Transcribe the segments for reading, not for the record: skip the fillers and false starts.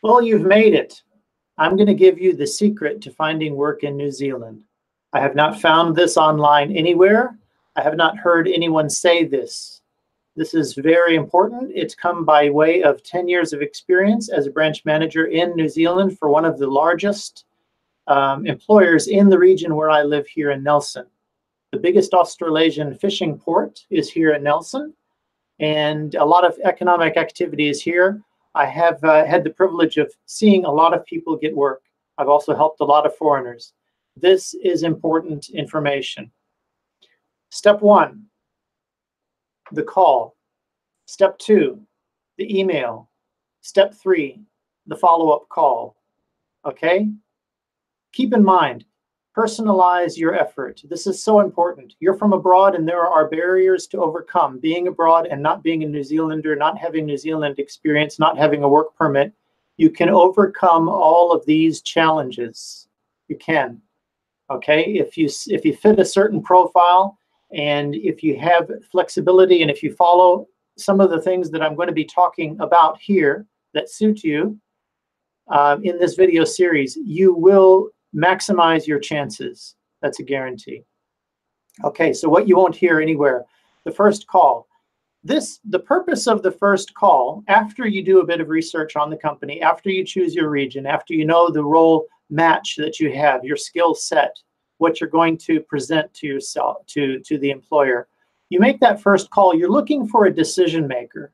Well, you've made it. I'm going to give you the secret to finding work in New Zealand. I have not found this online anywhere. I have not heard anyone say this. This is very important. It's come by way of 10 years of experience as a branch manager in New Zealand for one of the largest employers in the region where I live here in Nelson. The biggest Australasian fishing port is here in Nelson, and a lot of economic activity is here. I have had the privilege of seeing a lot of people get work. I've also helped a lot of foreigners. This is important information. Step 1, the call. Step 2, the email. Step 3, the follow-up call. Okay? Keep in mind, personalize your effort. This is so important. You're from abroad and there are barriers to overcome. Being abroad and not being a New Zealander, not having New Zealand experience, not having a work permit, you can overcome all of these challenges. You can. Okay? If you fit a certain profile and if you have flexibility and if you follow some of the things that I'm going to be talking about here that suit you in this video series, you will maximize your chances. That's a guarantee. Okay, so what you won't hear anywhere, the first call. The purpose of the first call, after you do a bit of research on the company, after you choose your region, after you know the role match that you have, your skill set, what you're going to present to yourself, to the employer, you make that first call. You're looking for a decision maker.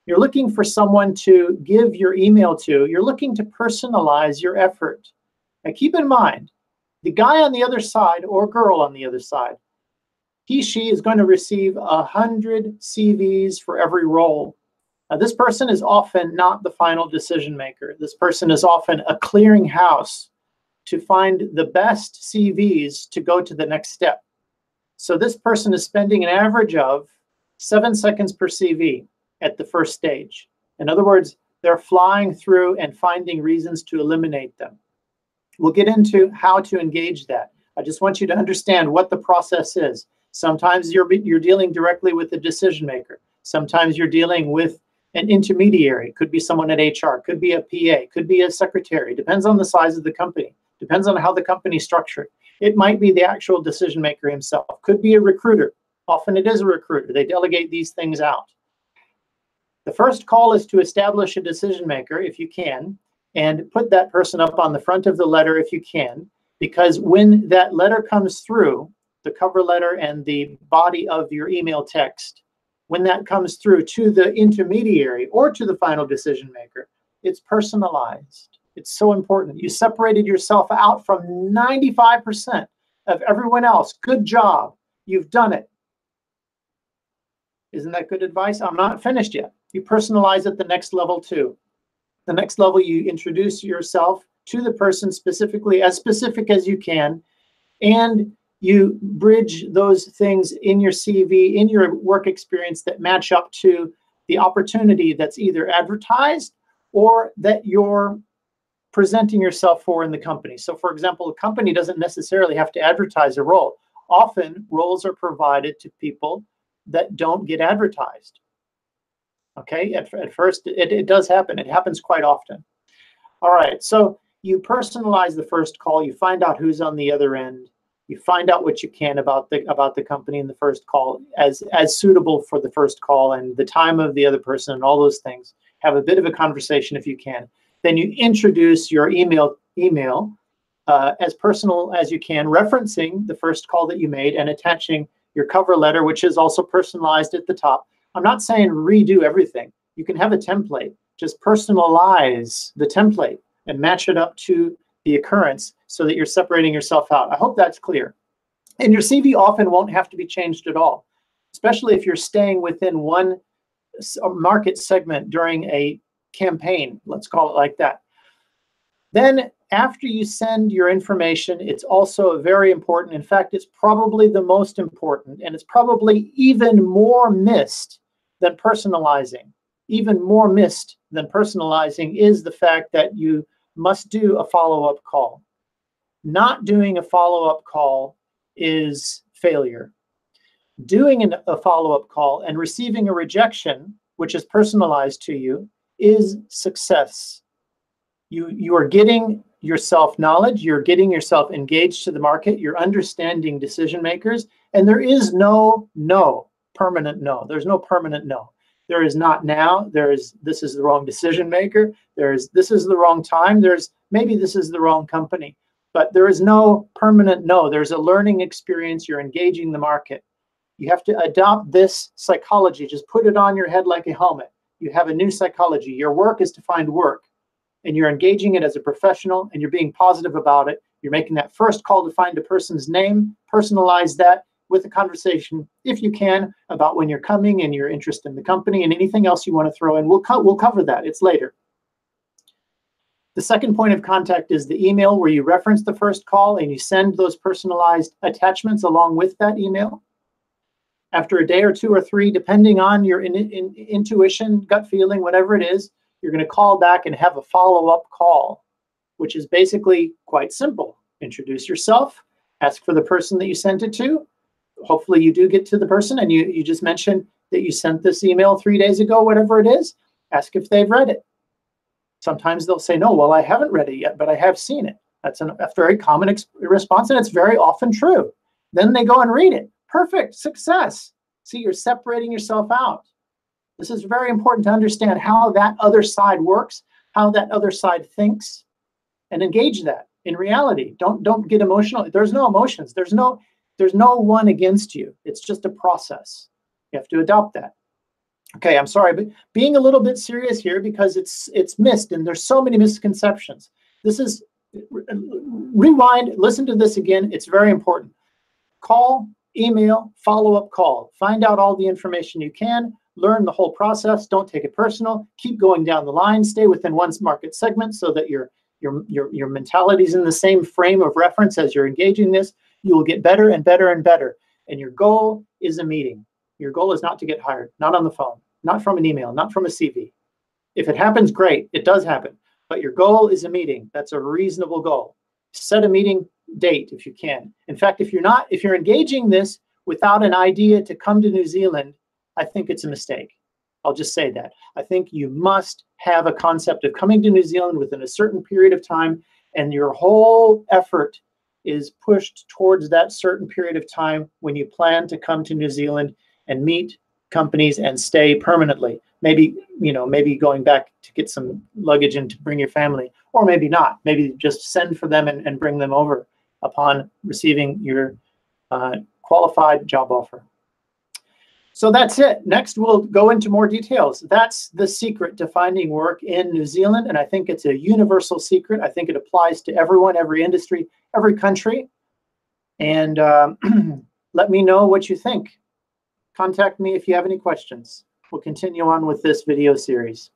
You're looking for someone to give your email to. You're looking to personalize your effort. Now keep in mind, the guy on the other side or girl on the other side, she is going to receive 100 CVs for every role. Now, this person is often not the final decision maker. This person is often a clearinghouse to find the best CVs to go to the next step. So this person is spending an average of 7 seconds per CV at the first stage. In other words, they're flying through and finding reasons to eliminate them. We'll get into how to engage that. I just want you to understand what the process is. Sometimes you're dealing directly with the decision maker. Sometimes you're dealing with an intermediary. Could be someone at HR, could be a PA, could be a secretary. Depends on the size of the company. Depends on how the company's structured. It might be the actual decision maker himself. Could be a recruiter. Often it is a recruiter. They delegate these things out. The first call is to establish a decision maker if you can, and put that person up on the front of the letter if you can, because when that letter comes through, the cover letter and the body of your email text, when that comes through to the intermediary or to the final decision maker, it's personalized. It's so important. You separated yourself out from 95% of everyone else. Good job. You've done it. Isn't that good advice? I'm not finished yet. You personalize at the next level too. The next level, you introduce yourself to the person specifically, as specific as you can, and you bridge those things in your CV, in your work experience that match up to the opportunity that's either advertised or that you're presenting yourself for in the company. So for example, a company doesn't necessarily have to advertise a role. Often roles are provided to people that don't get advertised. Okay, at first it does happen. It happens quite often. All right, so you personalize the first call. You find out who's on the other end. You find out what you can about the company in the first call as suitable for the first call and the time of the other person and all those things. Have a bit of a conversation if you can. Then you introduce your email as personal as you can, referencing the first call that you made and attaching your cover letter, which is also personalized at the top. I'm not saying redo everything. You can have a template. Just personalize the template and match it up to the occurrence so that you're separating yourself out. I hope that's clear. And your CV often won't have to be changed at all, especially if you're staying within one market segment during a campaign, let's call it like that. Then after you send your information, it's also very important. In fact, it's probably the most important, and it's probably even more missed than personalizing. Even more missed than personalizing is the fact that you must do a follow-up call. Not doing a follow-up call is failure. Doing a follow-up call and receiving a rejection, which is personalized to you, is success. You are getting yourself knowledge, you're getting yourself engaged to the market, you're understanding decision makers, and there is no permanent no. There's no permanent no. There is not now. There is this is the wrong decision maker. There is this is the wrong time. There's maybe this is the wrong company. But there is no permanent no. There's a learning experience. You're engaging the market. You have to adopt this psychology. Just put it on your head like a helmet. You have a new psychology. Your work is to find work, and you're engaging it as a professional, and you're being positive about it. You're making that first call to find a person's name, personalize that with a conversation, if you can, about when you're coming and your interest in the company and anything else you want to throw in. We'll cover that. It's later. The second point of contact is the email, where you reference the first call and you send those personalized attachments along with that email. After a day or two or three, depending on your intuition, gut feeling, whatever it is, you're going to call back and have a follow-up call, which is basically quite simple. Introduce yourself, ask for the person that you sent it to. Hopefully you do get to the person, and you just mentioned that you sent this email 3 days ago, whatever it is. Ask if they've read it. Sometimes they'll say, no, well, I haven't read it yet, but I have seen it. That's a very common response, and it's very often true. Then they go and read it. Perfect, success. See, you're separating yourself out. This is very important to understand how that other side works, how that other side thinks, and engage that in reality. Don't get emotional. There's no emotions. There's no one against you. It's just a process. You have to adopt that. Okay, I'm sorry, but being a little bit serious here because it's missed, and there's so many misconceptions. This is, rewind, listen to this again. It's very important. Call, email, follow-up call. Find out all the information you can. Learn the whole process. Don't take it personal. Keep going down the line. Stay within one market segment so that your mentality is in the same frame of reference as you're engaging this. You will get better and better and better. And your goal is a meeting. Your goal is not to get hired, not on the phone, not from an email, not from a CV. If it happens, great. It does happen. But your goal is a meeting. That's a reasonable goal. Set a meeting date if you can. In fact, if you're engaging this without an idea to come to New Zealand, I think it's a mistake. I'll just say that. I think you must have a concept of coming to New Zealand within a certain period of time, and your whole effort is pushed towards that certain period of time when you plan to come to New Zealand and meet companies and stay permanently. Maybe going back to get some luggage and to bring your family, or maybe not. Maybe just send for them and bring them over upon receiving your qualified job offer. So that's it. Next, we'll go into more details. That's the secret to finding work in New Zealand, and I think it's a universal secret. I think it applies to everyone, every industry, every country. And let me know what you think. Contact me if you have any questions. We'll continue on with this video series.